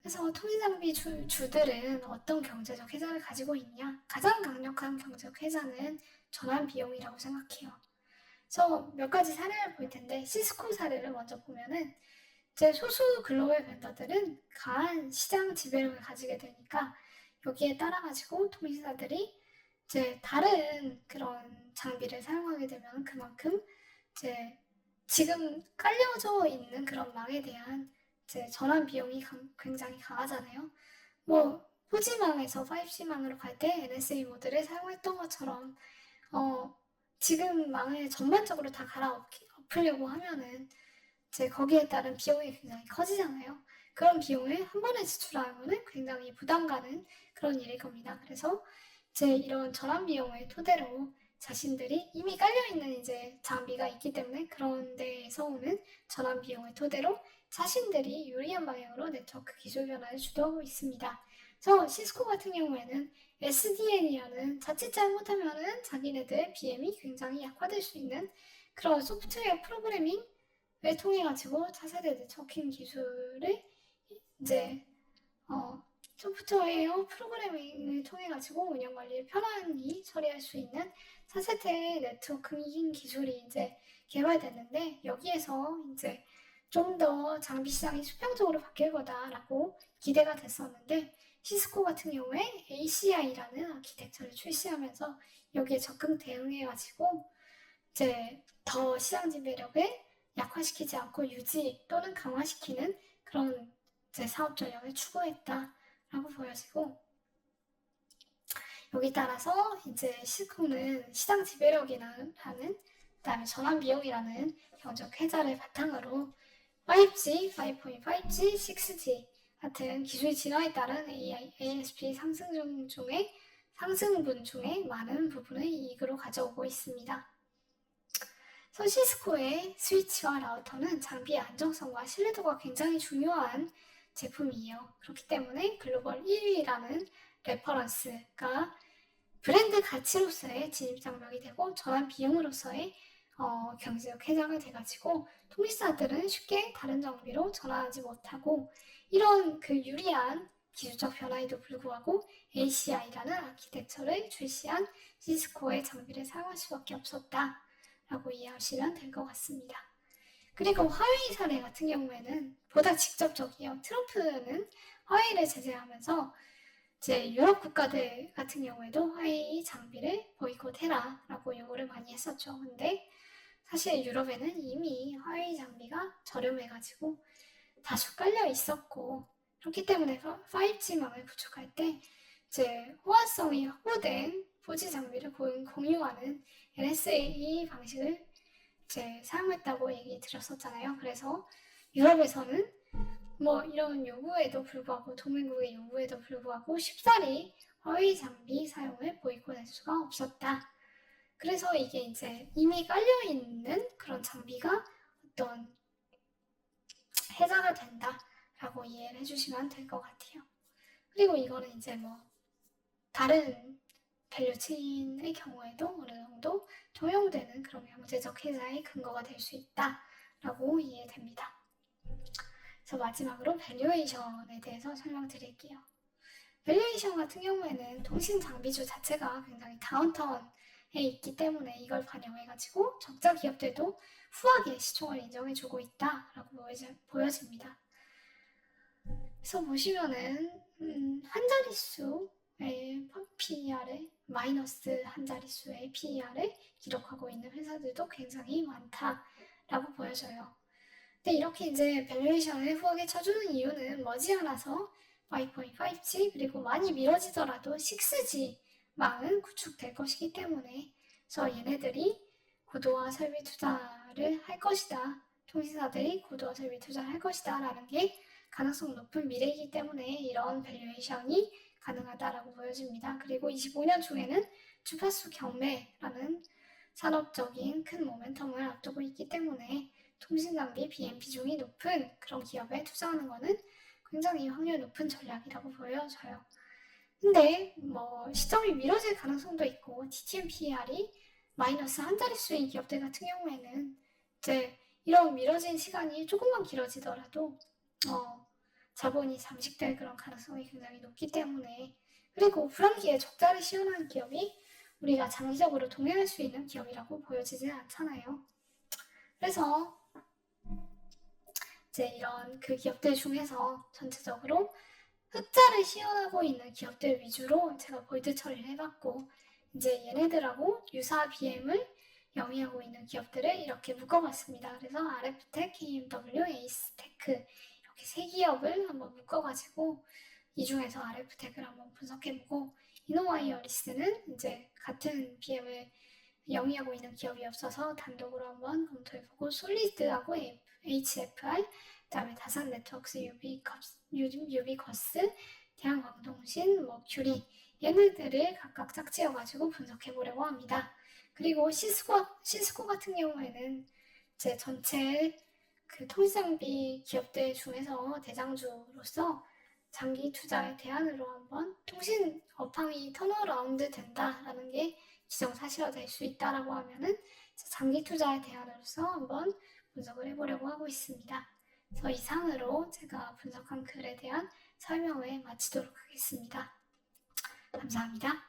그래서 통신장비 주들은 어떤 경제적 혜자를 가지고 있냐? 가장 강력한 경제적 혜자는 전환 비용이라고 생각해요. 그래서 몇 가지 사례를 볼 텐데 시스코 사례를 먼저 보면은 이제 소수 글로벌 벤더들은 강한 시장 지배력을 가지게 되니까 여기에 따라 가지고 통신사들이 이제 다른 그런 장비를 사용하게 되면 그만큼 이제 지금 깔려져 있는 그런 망에 대한 이제 전환 비용이 굉장히 강하잖아요. 뭐 4G망에서 5G망으로 갈 때 NSA 모드를 사용했던 것처럼 지금 망을 전반적으로 다 갈아엎으려고 하면은 이제 거기에 따른 비용이 굉장히 커지잖아요. 그런 비용을 한 번에 지출하면은 굉장히 부담 가는 그런 일일 겁니다. 그래서 이제 이런 전환 비용을 토대로 자신들이 이미 깔려있는 이제 장비가 있기 때문에 그런 데에서 오는 전환 비용을 토대로 자신들이 유리한 방향으로 네트워크 기술 변화를 주도하고 있습니다. 그래서 시스코 같은 경우에는 SDN이라는 자칫 잘못하면은 자기네들 BM이 굉장히 약화될 수 있는 그런 소프트웨어 프로그래밍을 통해 가지고 차세대 네트워킹 기술을 이제 소프트웨어 프로그래밍을 통해 가지고 운영 관리를 편안히 처리할 수 있는 차세대 네트워킹 기술이 이제 개발됐는데 여기에서 이제 좀 더 장비 시장이 수평적으로 바뀔 거다라고 기대가 됐었는데 시스코 같은 경우에 ACI라는 아키텍처를 출시하면서 여기에 적극 대응해가지고 이제 더 시장 지배력을 약화시키지 않고 유지 또는 강화시키는 그런 이제 사업 전략을 추구했다라고 보여지고 여기 따라서 이제 시스코는 시장 지배력이라는 그다음에 전환 비용이라는 경제적 혜자를 바탕으로 5G, 5.5G, 6G 같은 기술 진화에 따른 ASP 상승분 중에 많은 부분을 이익으로 가져오고 있습니다. 시스코의 스위치와 라우터는 장비의 안정성과 신뢰도가 굉장히 중요한 제품이에요. 그렇기 때문에 글로벌 1위라는 레퍼런스가 브랜드 가치로서의 진입 장벽이 되고 전환 비용으로서의 경제적 혜자가 돼가지고 통신사들은 쉽게 다른 장비로 전환하지 못하고 이런 그 유리한 기술적 변화에도 불구하고 ACI라는 아키텍처를 출시한 시스코의 장비를 사용할 수밖에 없었다 라고 이해하시면 될 것 같습니다. 그리고 화웨이 사례 같은 경우에는 보다 직접적이에요. 트럼프는 화웨이를 제재하면서 이제 유럽 국가들 같은 경우에도 화웨이 장비를 보이콧해라 라고 요구를 많이 했었죠. 근데 사실 유럽에는 이미 화웨이 장비가 저렴해가지고 다수 깔려 있었고 그렇기 때문에 5G망을 구축할 때 이제 호환성이 확보된 4G 장비를 공유하는 NSA 방식을 이제 사용했다고 얘기 드렸었잖아요. 그래서 유럽에서는 뭐 이런 요구에도 불구하고 동맹국의 요구에도 불구하고 쉽사리 화웨이 장비 사용을 보이콧할 수가 없었다. 그래서 이게 이제 이미 깔려있는 그런 장비가 어떤 혜자가 된다라고 이해를 해주시면 될 것 같아요. 그리고 이거는 이제 뭐 다른 밸류체인의 경우에도 어느 정도 적용되는 그런 경제적 혜자의 근거가 될 수 있다라고 이해됩니다. 그래서 마지막으로 밸류에이션에 대해서 설명드릴게요. 밸류에이션 같은 경우에는 통신 장비주 자체가 굉장히 다운타운에 있기 때문에 이걸 반영해가지고 적자 기업들도 후하게 시총을 인정해주고 있다라고 보여집니다. 그래서 보시면은 한 자릿수의 PER을 마이너스 한 자릿수의 PER을 기록하고 있는 회사들도 굉장히 많다라고 보여져요. 근데 이렇게 이제 밸류에이션을 후하게 쳐주는 이유는 머지않아서 5.5G 그리고 많이 미뤄지더라도 6G망은 구축될 것이기 때문에 그래서 얘네들이 고도화 설비 투자를 할 것이다. 통신사들이 고도화 설비 투자를 할 것이다 라는 게 가능성 높은 미래이기 때문에 이런 밸류에이션이 가능하다라고 보여집니다. 그리고 25년 중에는 주파수 경매라는 산업적인 큰 모멘텀을 앞두고 있기 때문에 통신장비 BM 비중이 높은 그런 기업에 투자하는 것은 굉장히 확률 높은 전략이라고 보여져요. 근데 뭐 시점이 미뤄질 가능성도 있고 DTM PER이 마이너스 한 자릿수인 기업들 같은 경우에는 이제 이런 미뤄진 시간이 조금만 길어지더라도 자본이 잠식될 그런 가능성이 굉장히 높기 때문에, 그리고 불황기에 적자를 시현하는 기업이 우리가 장기적으로 동행할 수 있는 기업이라고 보여지지는 않잖아요. 그래서 이제 이런 그 기업들 중에서 전체적으로 흑자를 시현하고 있는 기업들 위주로 제가 볼드 처리를 해봤고, 이제 얘네들하고 유사 BM을 영위하고 있는 기업들을 이렇게 묶어봤습니다. 그래서 RF텍, KMW, 에이스테크 이렇게 세 기업을 한번 묶어가지고 이 중에서 RF텍을 한번 분석해보고, 이노와이어리스는 이제 같은 BM을 영위하고 있는 기업이 없어서 단독으로 한번 검토해보고, 솔리드하고 HFR, 그다음에 다산 네트워크스, 유비커스, 대한광통신, 큐리 얘네들을 각각 짝지어가지고 분석해보려고 합니다. 그리고 시스코 같은 경우에는 제 전체 그 통신장비 기업들 중에서 대장주로서 장기 투자의 대안으로 한번 통신 업황이 턴어라운드 된다라는 게 기정사실화될 수 있다라고 하면은 장기 투자의 대안으로서 한번 분석을 해보려고 하고 있습니다. 그래서 이상으로 제가 분석한 글에 대한 설명을 마치도록 하겠습니다. 감사합니다.